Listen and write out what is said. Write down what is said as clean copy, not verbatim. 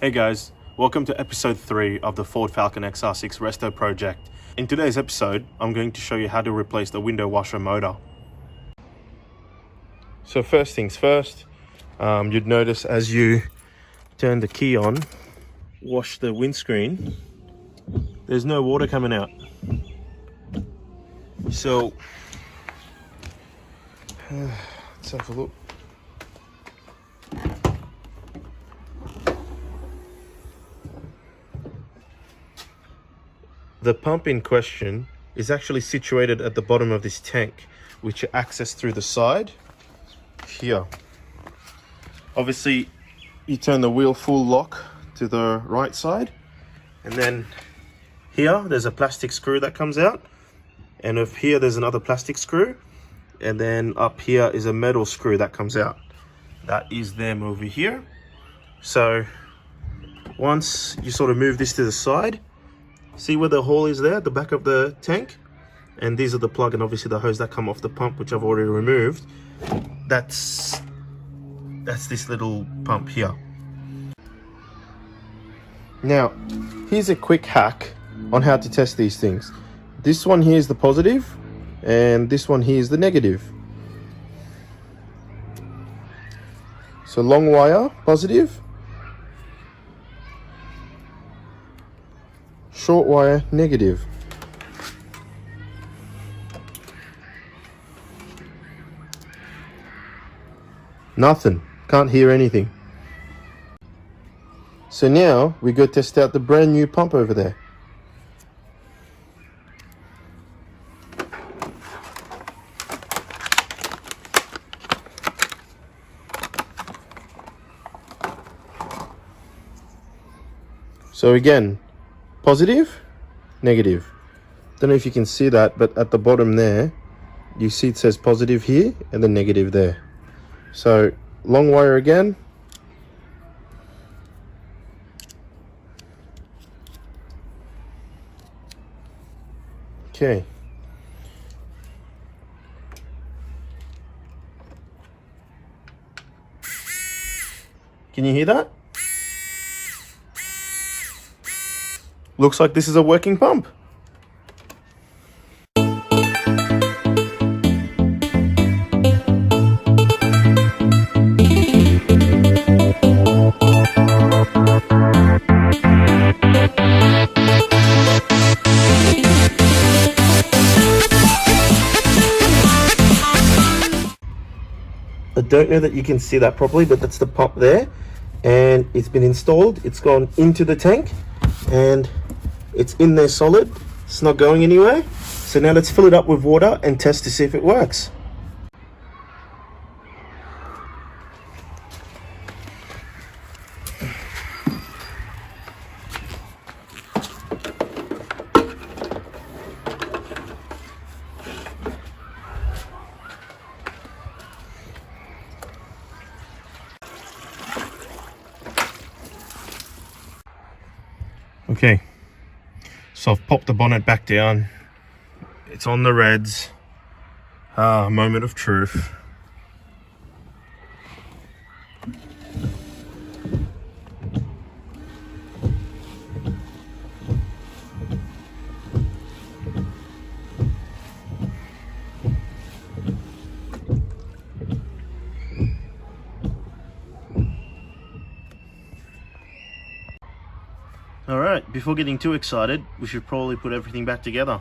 Hey guys, welcome to episode 3 of the Ford Falcon XR6 resto project. In today's episode, I'm going to show you how to replace the window washer motor. So first things first, you'd notice as you turn the key on, wash the windscreen, there's no water coming out. So, let's have a look. The pump in question is actually situated at the bottom of this tank, which you access through the side here. Obviously, you turn the wheel full lock to the right side, and then here there's a plastic screw that comes out, and up here there's another plastic screw, and then up here is a metal screw that comes out. That is them over here. So once you sort of move this to the side, see where the hole is there at the back of the tank? And these are the plug and obviously the hose that come off the pump, which I've already removed. That's this little pump here. Now, here's a quick hack on how to test these things. This one here is the positive, and this one here is the negative. So long wire, positive. Short wire, negative. Nothing. Can't hear anything. So now we go test out the brand new pump over there. So again, positive, negative. Don't know if you can see that, but at the bottom there, you see it says positive here and then negative there. So long wire again. Okay. Can you hear that? Looks like this is a working pump. I don't know that you can see that properly, but that's the pump there, and it's been installed. It's gone into the tank and it's in there solid. It's not going anywhere. So now let's fill it up with water and test to see if it works. Okay, so I've popped the bonnet back down. It's on the reds. Moment of truth. Alright, before getting too excited, we should probably put everything back together.